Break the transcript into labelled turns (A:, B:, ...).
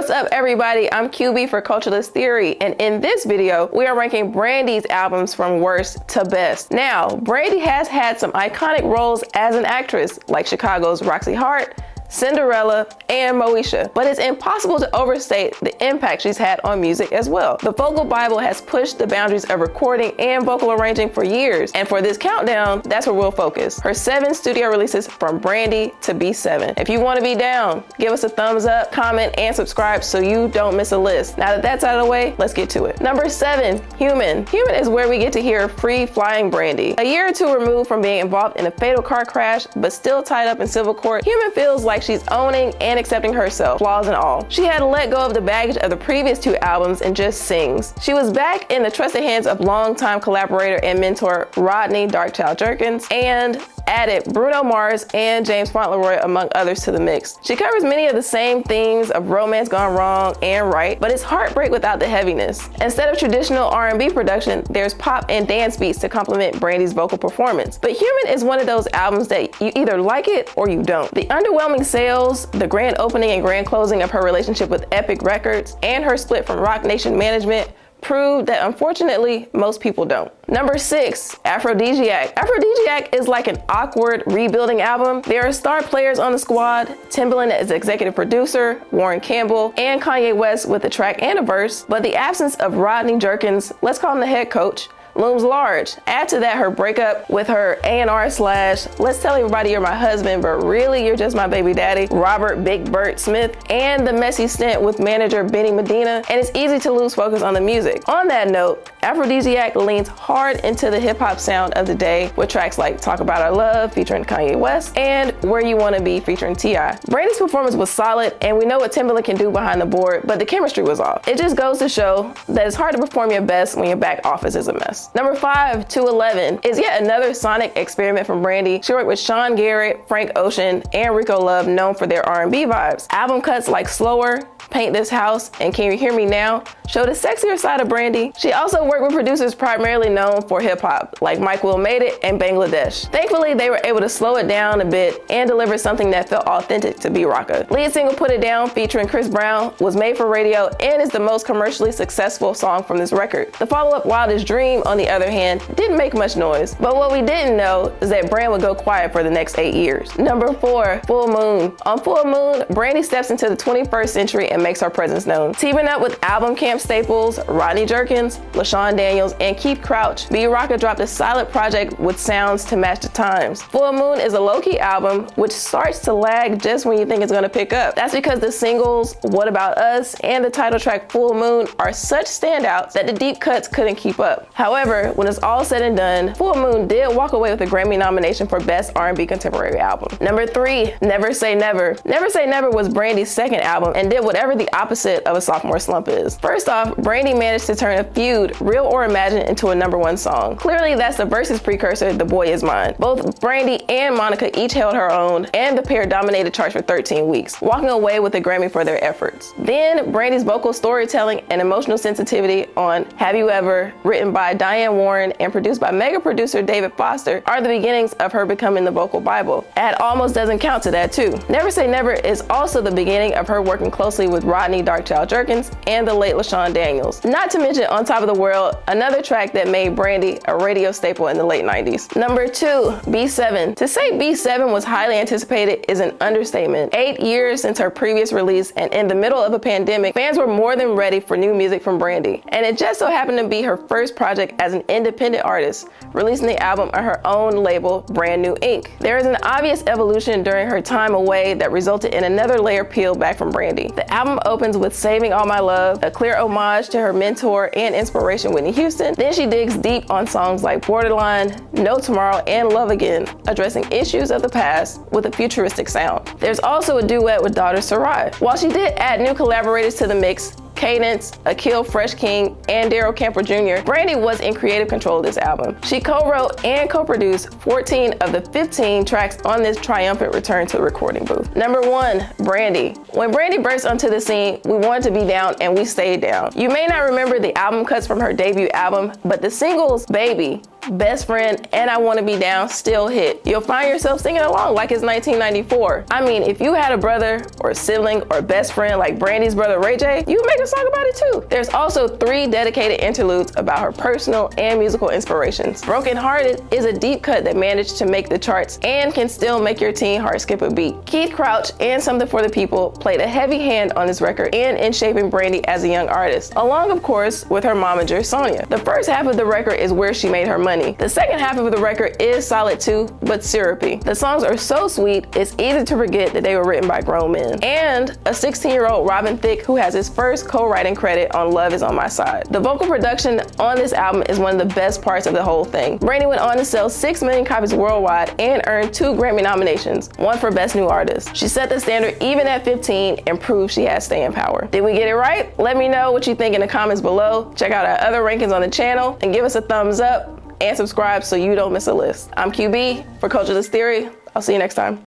A: What's up, everybody? I'm QB for Culturalist Theory, and in this video, we are ranking Brandy's albums from worst to best. Now, Brandy has had some iconic roles as an actress, like Chicago's Roxy Hart, Cinderella, and Moesha, but it's impossible to overstate the impact she's had on music as well. The Vocal Bible has pushed the boundaries of recording and vocal arranging for years, and for this countdown, that's where we'll focus. Her 7 studio releases from Brandy to B7. If you want to be down, give us a thumbs up, comment, and subscribe so you don't miss a list. Now that that's out of the way, let's get to it. Number 7, Human. Human is where we get to hear free flying Brandy. A year or two removed from being involved in a fatal car crash, but still tied up in civil court, Human feels like she's owning and accepting herself, flaws and all. She had let go of the baggage of the previous 2 albums and just sings. She was back in the trusted hands of longtime collaborator and mentor Rodney Darkchild Jerkins, and added Bruno Mars and James Fauntleroy, among others, to the mix. She covers many of the same themes of romance gone wrong and right, but it's heartbreak without the heaviness. Instead of traditional R&B production, there's pop and dance beats to complement Brandy's vocal performance. But Human is one of those albums that you either like it or you don't. The underwhelming sales, the grand opening and grand closing of her relationship with Epic Records, and her split from Roc Nation Management proved that unfortunately most people don't. Number 6, Aphrodisiac. Aphrodisiac is like an awkward rebuilding album. There are star players on the squad, Timbaland as executive producer, Warren Campbell, and Kanye West with a track and a verse, but the absence of Rodney Jerkins, let's call him the head coach, looms large. Add to that her breakup with her A&R / let's tell everybody you're my husband, but really you're just my baby daddy, Robert Big Bert Smith, and the messy stint with manager Benny Medina, and it's easy to lose focus on the music. On that note, Aphrodisiac leans hard into the hip-hop sound of the day with tracks like Talk About Our Love featuring Kanye West and Where You Wanna Be featuring T.I. Brandy's performance was solid, and we know what Timbaland can do behind the board, but the chemistry was off. It just goes to show that it's hard to perform your best when your back office is a mess. Number 5, 211 is yet another sonic experiment from Brandy. She worked with Sean Garrett, Frank Ocean, and Rico Love, known for their R&B vibes. Album cuts like Slower, Paint This House, and Can You Hear Me Now show the sexier side of Brandy. She also worked with producers primarily known for hip-hop, like Mike Will Made It and Bangladesh. Thankfully, they were able to slow it down a bit and deliver something that felt authentic to B-Rocka. Lead single Put It Down featuring Chris Brown was made for radio and is the most commercially successful song from this record. The follow-up Wildest Dream, on the other hand, didn't make much noise, but what we didn't know is that Brand would go quiet for the next 8 years. Number 4, Full Moon. On Full Moon, Brandy steps into the 21st century and makes her presence known. Teaming up with album camp staples Rodney Jerkins, LaShawn Daniels, and Keith Crouch, B-Rocka dropped a solid project with sounds to match the times. Full Moon is a low-key album which starts to lag just when you think it's gonna pick up. That's because the singles What About Us and the title track Full Moon are such standouts that the deep cuts couldn't keep up. However, when it's all said and done, Full Moon did walk away with a Grammy nomination for Best R&B Contemporary Album. Number 3, Never Say Never. Never Say Never was Brandy's second album and did whatever the opposite of a sophomore slump is. First off, Brandy managed to turn a feud, real or imagined, into a #1 song. Clearly, that's the Versus precursor, The Boy Is Mine. Both Brandy and Monica each held her own, and the pair dominated charts for 13 weeks, walking away with a Grammy for their efforts. Then, Brandy's vocal storytelling and emotional sensitivity on Have You Ever, written by Diane Warren and produced by mega producer David Foster, are the beginnings of her becoming the vocal Bible. Add Almost Doesn't Count to that too. Never Say Never is also the beginning of her working closely with Rodney Darkchild Jerkins and the late LaShawn Daniels. Not to mention On Top of the World, another track that made Brandy a radio staple in the late 90s. Number 2, B7. To say B7 was highly anticipated is an understatement. 8 years since her previous release, and in the middle of a pandemic, fans were more than ready for new music from Brandy. And it just so happened to be her first project as an independent artist, releasing the album on her own label, Brand New Inc. There is an obvious evolution during her time away that resulted in another layer peeled back from Brandy. The album opens with Saving All My Love, a clear homage to her mentor and inspiration Whitney Houston. Then she digs deep on songs like Borderline, No Tomorrow, and Love Again, addressing issues of the past with a futuristic sound. There's also a duet with daughter Sarai. While she did add new collaborators to the mix, Cadence, Akil Fresh King, and Daryl Camper Jr., Brandy was in creative control of this album. She co-wrote and co-produced 14 of the 15 tracks on this triumphant return to the recording booth. Number 1, Brandy. When Brandy burst onto the scene, we wanted to be down and we stayed down. You may not remember the album cuts from her debut album, but the singles Baby, Best Friend, and I Wanna Be Down still hit. You'll find yourself singing along like it's 1994. I mean, if you had a brother or sibling or best friend like Brandy's brother Ray J, you would make a song about it too. There's also 3 dedicated interludes about her personal and musical inspirations. Broken Hearted is a deep cut that managed to make the charts and can still make your teen heart skip a beat. Keith Crouch and Something for the People played a heavy hand on this record and in shaping Brandy as a young artist, along of course with her momager Sonia. The first half of the record is where she made her money. The second half of the record is solid too, but syrupy. The songs are so sweet, it's easy to forget that they were written by grown men. And a 16-year-old Robin Thicke who has his first co-writing credit on Love Is On My Side. The vocal production on this album is one of the best parts of the whole thing. Brandy went on to sell 6 million copies worldwide and earned 2 Grammy nominations, one for Best New Artist. She set the standard even at 15 and proved she has staying power. Did we get it right? Let me know what you think in the comments below. Check out our other rankings on the channel and give us a thumbs up and subscribe so you don't miss a list. I'm QB for Culturalist Theory. I'll see you next time.